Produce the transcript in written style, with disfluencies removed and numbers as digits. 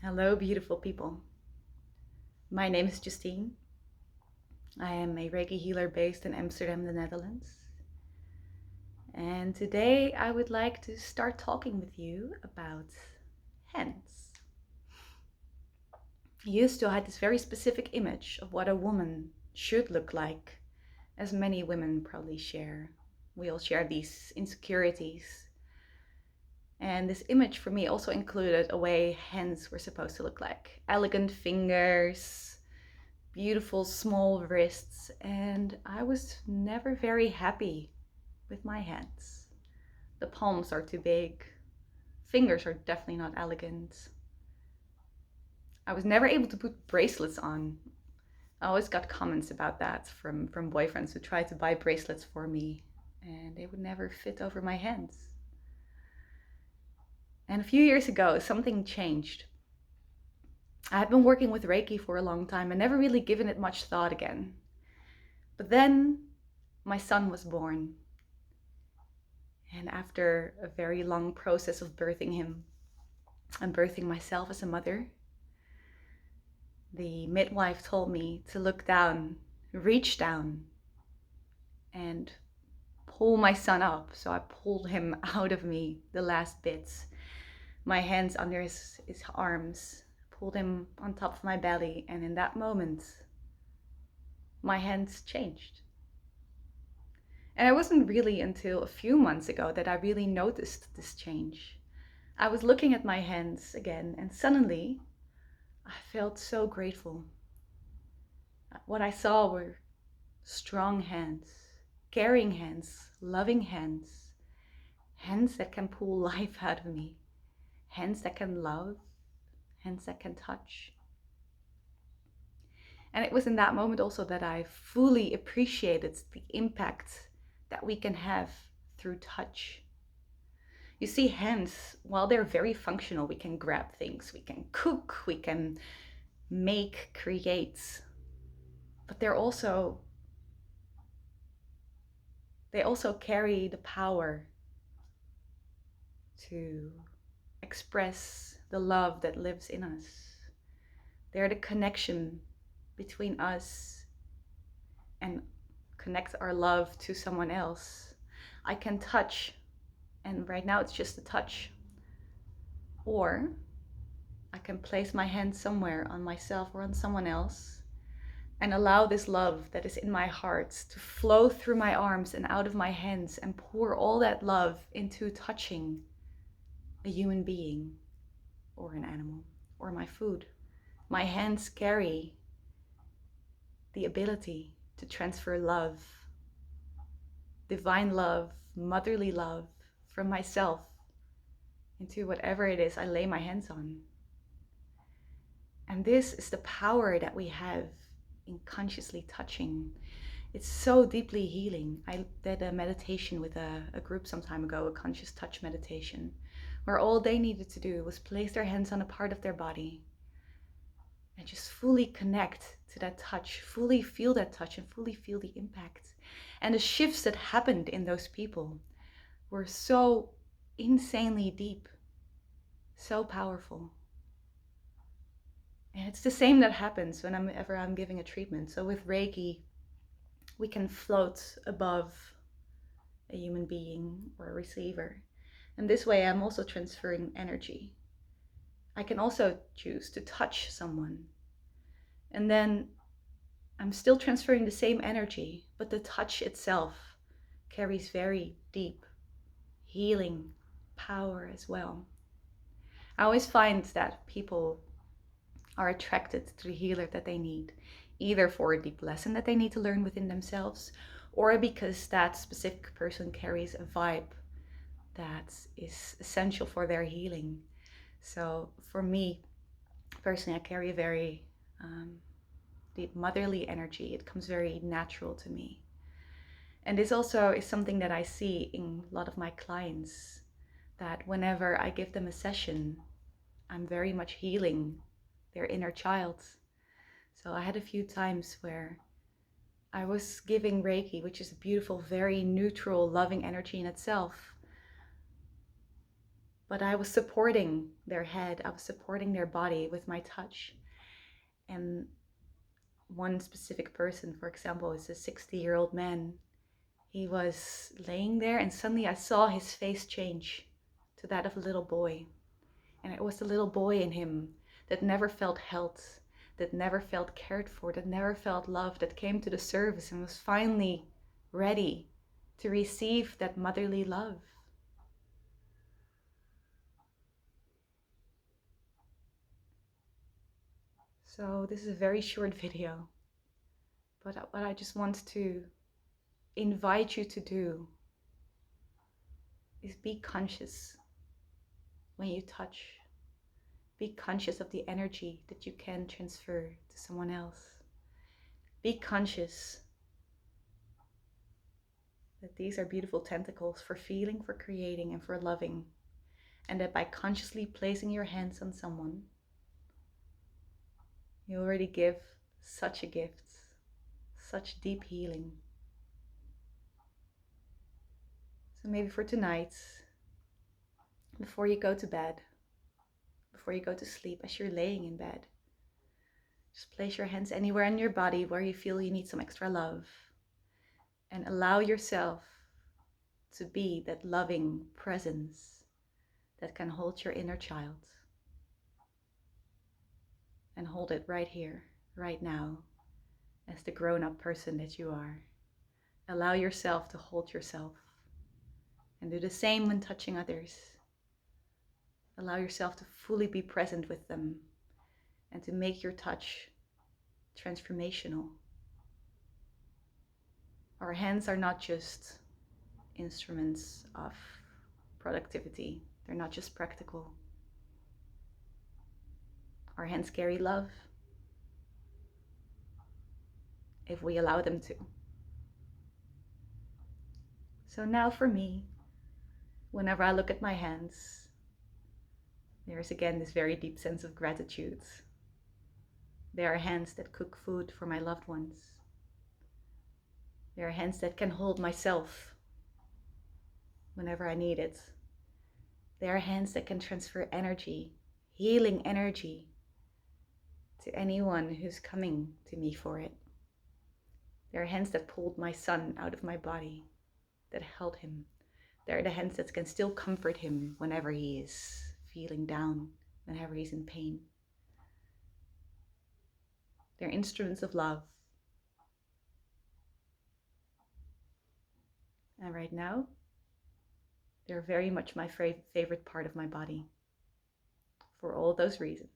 Hello, beautiful people. My name is Justine. I am a Reiki healer based in Amsterdam, the Netherlands. And today I would like to start talking with you about hands. I used to have this very specific image of what a woman should look like, as many women probably share. We all share these insecurities. And this image for me also included a way hands were supposed to look like. Elegant fingers, beautiful small wrists, and I was never very happy with my hands. The palms are too big, fingers are definitely not elegant. I was never able to put bracelets on. I always got comments about that from boyfriends who tried to buy bracelets for me, and they would never fit over my hands. And a few years ago, something changed. I had been working with Reiki for a long time and never really given it much thought again. But then my son was born. And after a very long process of birthing him and birthing myself as a mother, the midwife told me to look down, reach down, and pull my son up. So I pulled him out of me, the last bits, my hands under his arms, pulled him on top of my belly, and in that moment, my hands changed. And it wasn't really until a few months ago that I really noticed this change. I was looking at my hands again, and suddenly I felt so grateful. What I saw were strong hands, caring hands, loving hands, hands that can pull life out of me, hands that can love, hands that can touch. And it was in that moment also that I fully appreciated the impact that we can have through touch. You see, hands, while they're very functional, we can grab things, we can cook, we can make, create, but they also carry the power to express the love that lives in us. They're the connection between us and connect our love to someone else. I can touch, and right now it's just a touch. Or I can place my hand somewhere on myself or on someone else and allow this love that is in my heart to flow through my arms and out of my hands and pour all that love into touching a human being or an animal or my food. My hands carry the ability to transfer love, divine love, motherly love from myself into whatever it is I lay my hands on. And this is the power that we have in consciously touching. It's so deeply healing. I did a meditation with a group some time ago, a conscious touch meditation, where all they needed to do was place their hands on a part of their body and just fully connect to that touch, fully feel that touch and fully feel the impact. And the shifts that happened in those people were so insanely deep, so powerful. And it's the same that happens whenever I'm giving a treatment. So with Reiki, we can float above a human being or a receiver. And this way I'm also transferring energy. I can also choose to touch someone. And then I'm still transferring the same energy, but the touch itself carries very deep healing power as well. I always find that people are attracted to the healer that they need, either for a deep lesson that they need to learn within themselves, or because that specific person carries a vibe that is essential for their healing. So for me, personally, I carry a very deep motherly energy. It comes very natural to me. And this also is something that I see in a lot of my clients, that whenever I give them a session, I'm very much healing their inner child. So I had a few times where I was giving Reiki, which is a beautiful, very neutral, loving energy in itself. but I was supporting their head, I was supporting their body with my touch. And one specific person, for example, is a 60-year-old man. He was laying there, and suddenly I saw his face change to that of a little boy. And it was the little boy in him that never felt held, that never felt cared for, that never felt loved, that came to the service and was finally ready to receive that motherly love. So this is a very short video, but what I just want to invite you to do is be conscious when you touch. Be conscious of the energy that you can transfer to someone else. Be conscious that these are beautiful tentacles for feeling, for creating, and for loving. And that by consciously placing your hands on someone, you already give such a gift, such deep healing. So maybe for tonight, before you go to bed, before you go to sleep, as you're laying in bed, just place your hands anywhere in your body where you feel you need some extra love, and allow yourself to be that loving presence that can hold your inner child, and hold it right here, right now, as the grown-up person that you are. Allow yourself to hold yourself, and do the same when touching others. Allow yourself to fully be present with them, and to make your touch transformational. Our hands are not just instruments of productivity. They're not just practical. Our hands carry love if we allow them to. So now for me, whenever I look at my hands, there's again this very deep sense of gratitude. They are hands that cook food for my loved ones. They are hands that can hold myself whenever I need it. They are hands that can transfer energy, healing energy, to anyone who's coming to me for it. They are hands that pulled my son out of my body, that held him. They are the hands that can still comfort him whenever he is feeling down, whenever he's in pain. They're instruments of love. And right now, they're very much my favorite part of my body, for all those reasons.